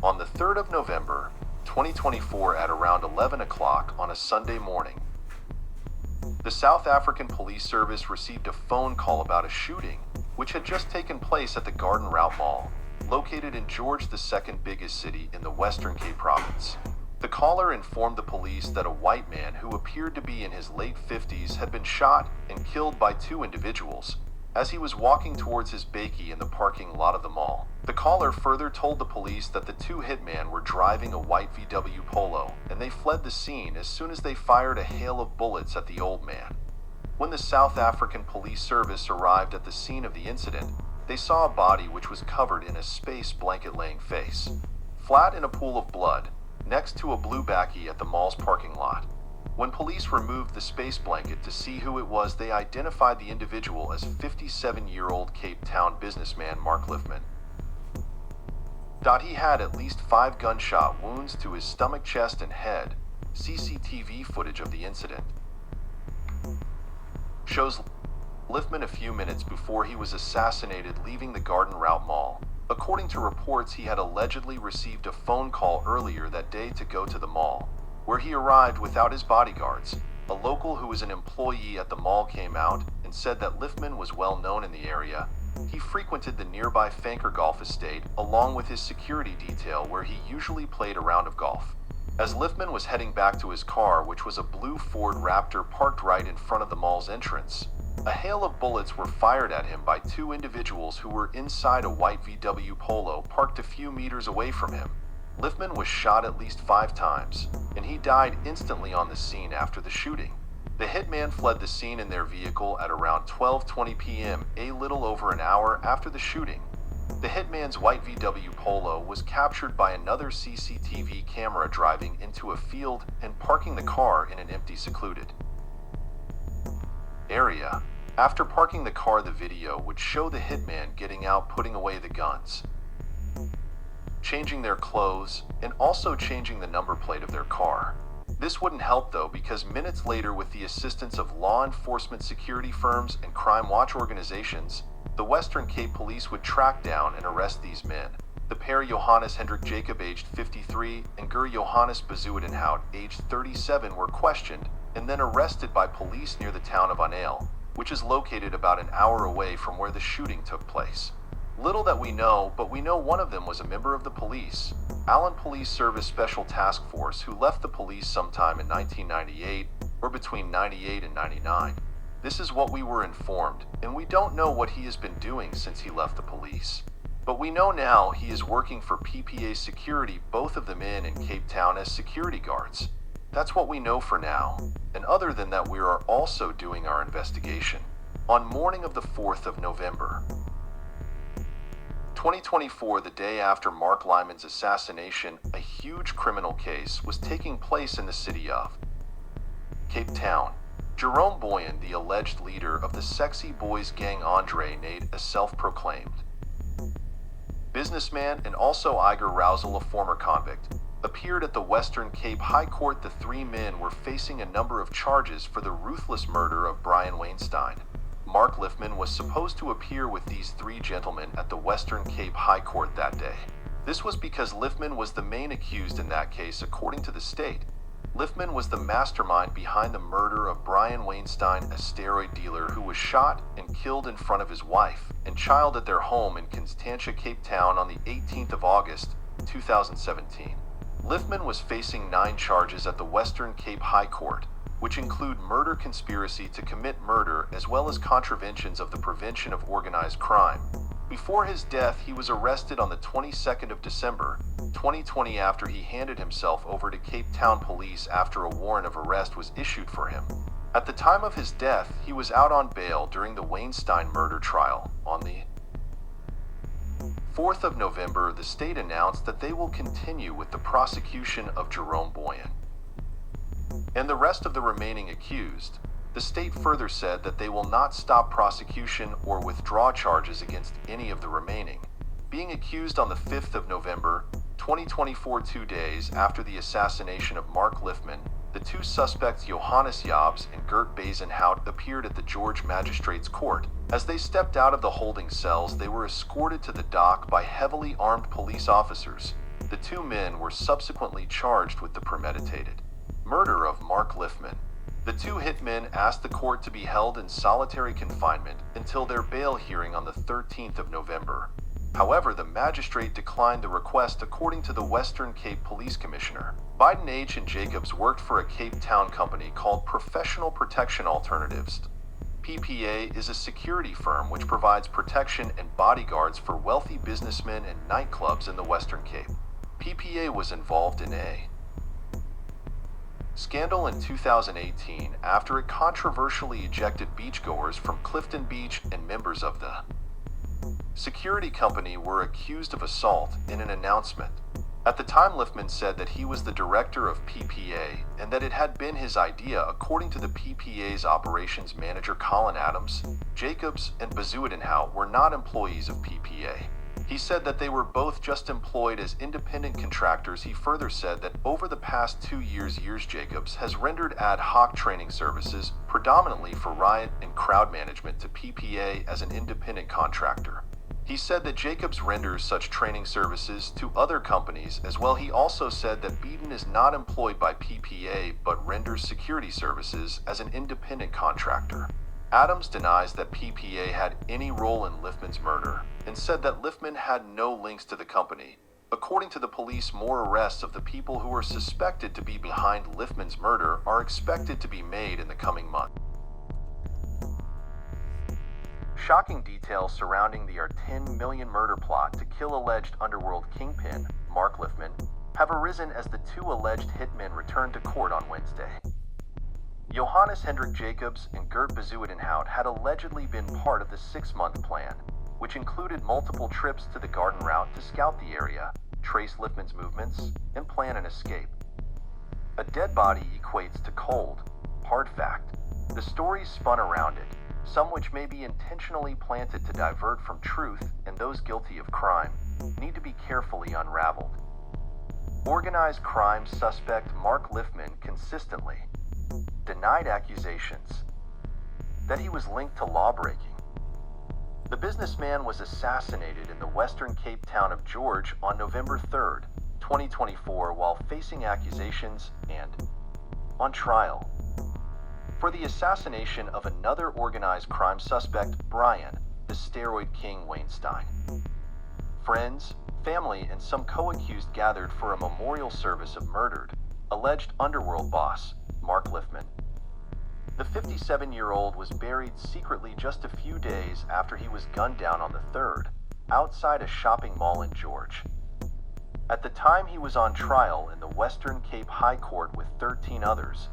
On the 3rd of November, 2024 at around 11 o'clock on a Sunday morning, the South African Police Service received a phone call about a shooting, which had just taken place at the Garden Route Mall, located in George the second biggest city in the Western Cape province. The caller informed the police that a white man who appeared to be in his late 50s had been shot and killed by two individuals as he was walking towards his bakkie in the parking lot of the mall. The caller further told the police that the two hitmen were driving a white VW Polo, and they fled the scene as soon as they fired a hail of bullets at the old man. When the South African Police Service arrived at the scene of the incident, they saw a body which was covered in a space blanket-laying face, flat in a pool of blood, next to a blue bakkie at the mall's parking lot. When police removed the space blanket to see who it was, they identified the individual as 57-year-old Cape Town businessman Mark Liftman. He had at least 5 gunshot wounds to his stomach, chest, and head. CCTV footage of the incident shows Liftman a few minutes before he was assassinated leaving the Garden Route Mall. According to reports, he had allegedly received a phone call earlier that day to go to the mall, where he arrived without his bodyguards. A local who was an employee at the mall came out and said that Liftman was well known in the area. He frequented the nearby Fanker Golf Estate along with his security detail, where he usually played a round of golf. As Liftman was heading back to his car, which was a blue Ford Raptor parked right in front of the mall's entrance, a hail of bullets were fired at him by two individuals who were inside a white VW Polo parked a few meters away from him. Liftman was shot at least 5 times, and he died instantly on the scene after the shooting. The hitman fled the scene in their vehicle at around 12:20 p.m., a little over an hour after the shooting. The hitman's white VW Polo was captured by another CCTV camera driving into a field and parking the car in an empty, secluded area. After parking the car, the video would show the hitman getting out, putting away the guns, changing their clothes, and also changing the number plate of their car. This wouldn't help though, because minutes later, with the assistance of law enforcement, security firms, and crime watch organizations, the Western Cape Police would track down and arrest these men. The pair, Johannes Hendrik Jacob, aged 53, and Gur Johannes Bezuidenhout, aged 37, were questioned and then arrested by police near the town of Annale, which is located about an hour away from where the shooting took place. Little that we know, but we know one of them was a member of the police, Allen Police Service Special Task Force, who left the police sometime in 1998 or between 98 and 99. This is what we were informed, and we don't know what he has been doing since he left the police. But we know now he is working for PPA Security, both of them in Cape Town, as security guards. That's what we know for now, and other than that, we are also doing our investigation. On morning of the 4th of November, 2024, the day after Mark Liftman's assassination, a huge criminal case was taking place in the city of Cape Town. Jerome Boyan, the alleged leader of the Sexy Boys gang, Andre Nade, a self-proclaimed businessman, and also Iger Rousel, a former convict, appeared at the Western Cape High Court. The 3 men were facing a number of charges for the ruthless murder of Brian Weinstein. Mark Liftman was supposed to appear with these 3 gentlemen at the Western Cape High Court that day. This was because Liftman was the main accused in that case, according to the state. Liftman was the mastermind behind the murder of Brian Weinstein, a steroid dealer who was shot and killed in front of his wife and child at their home in Constantia, Cape Town on the 18th of August, 2017. Liftman was facing 9 charges at the Western Cape High Court, which include murder, conspiracy to commit murder, as well as contraventions of the Prevention of Organized Crime. Before his death, he was arrested on the 22nd of December, 2020, after he handed himself over to Cape Town police after a warrant of arrest was issued for him. At the time of his death, he was out on bail during the Weinstein murder trial. On the 4th of November, the state announced that they will continue with the prosecution of Jerome Boyan and the rest of the remaining accused. The state further said that they will not stop prosecution or withdraw charges against any of the remaining being accused. On the 5th of November, 2024, 2 days after the assassination of Mark Liftman, The two suspects Johannes Jobs and Gert Bazenhout appeared at the George Magistrates Court. As they stepped out of the holding cells, they were escorted to the dock by heavily armed police officers. The two men were subsequently charged with the premeditated murder of Mark Liftman. The two hitmen asked the court to be held in solitary confinement until their bail hearing on the 13th of November. However, the magistrate declined the request according to the Western Cape Police Commissioner. Biden H. and Jacobs worked for a Cape Town company called Professional Protection Alternatives. PPA is a security firm which provides protection and bodyguards for wealthy businessmen and nightclubs in the Western Cape. PPA was involved in a scandal in 2018 after it controversially ejected beachgoers from Clifton Beach, and members of the security company were accused of assault. In an announcement at the time, Liftman said that he was the director of PPA and that it had been his idea. According to the PPA's operations manager Colin Adams, Jacobs and Bazenhout were not employees of PPA. He said that they were both just employed as independent contractors. He further said that over the past 2 years, Jacobs has rendered ad hoc training services, predominantly for riot and crowd management, to PPA as an independent contractor. He said that Jacobs renders such training services to other companies as well. He also said that Beaton is not employed by PPA but renders security services as an independent contractor. Adams denies that PPA had any role in Liftman's murder and said that Liftman had no links to the company. According to the police, more arrests of the people who are suspected to be behind Liftman's murder are expected to be made in the coming month. Shocking details surrounding the $10 million murder plot to kill alleged underworld kingpin, Mark Liftman, have arisen as the two alleged hitmen returned to court on Wednesday. Johannes Hendrik Jacobs and Gert Bazenhout had allegedly been part of the 6-month plan, which included multiple trips to the garden route to scout the area, trace Liftman's movements, and plan an escape. A dead body equates to cold, hard fact. The stories spun around it, some which may be intentionally planted to divert from truth, and those guilty of crime need to be carefully unraveled. Organized crime suspect Mark Liftman consistently denied accusations that he was linked to lawbreaking. The businessman was assassinated in the Western Cape town of George on November 3, 2024, while facing accusations and on trial for the assassination of another organized crime suspect, Brian, the steroid king Weinstein. Friends, family, and some co-accused gathered for a memorial service of murdered, alleged underworld boss, Mark Liftman. The 57-year-old was buried secretly just a few days after he was gunned down on the 3rd, outside a shopping mall in George. At the time, he was on trial in the Western Cape High Court with 13 others,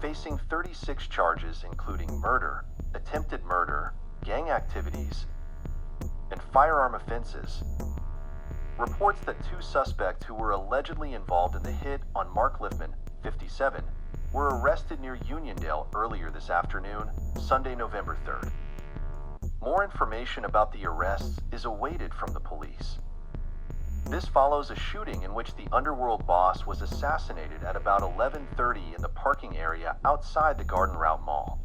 facing 36 charges including murder, attempted murder, gang activities, and firearm offenses. Reports that two suspects who were allegedly involved in the hit on Mark Liftman, 57, were arrested near Uniondale earlier this afternoon, Sunday, November 3rd. More information about the arrests is awaited from the police. This follows a shooting in which the underworld boss was assassinated at about 11:30 in the parking area outside the Garden Route Mall.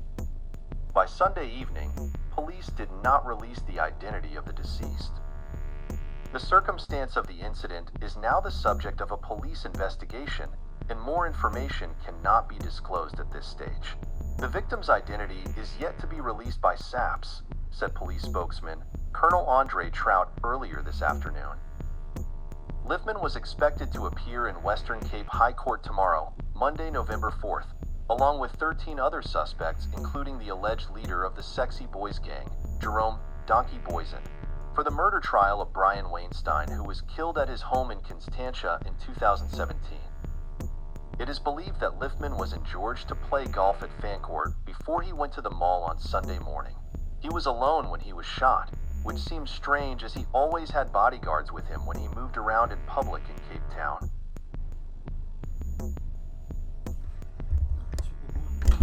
By Sunday evening, police did not release the identity of the deceased. The circumstance of the incident is now the subject of a police investigation, and more information cannot be disclosed at this stage. The victim's identity is yet to be released by SAPS, said police spokesman Colonel Andre Trout earlier this afternoon. Liftman was expected to appear in Western Cape High Court tomorrow, Monday, November 4th, along with 13 other suspects, including the alleged leader of the Sexy Boys gang, Jerome Donkey Boysen, for the murder trial of Brian Weinstein, who was killed at his home in Constantia in 2017. It is believed that Liftman was in George to play golf at Fancourt before he went to the mall on Sunday morning. He was alone when he was shot, which seems strange as he always had bodyguards with him when he moved around in public in Cape Town. Play golf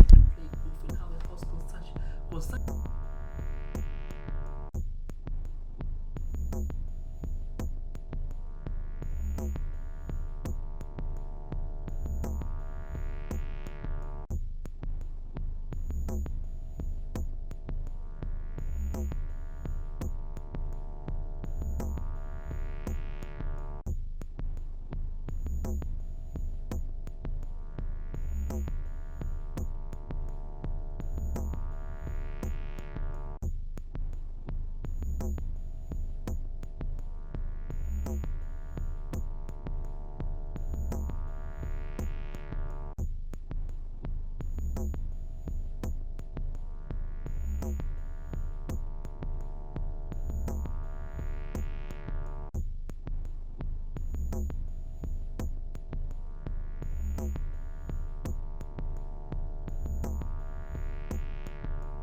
in how it was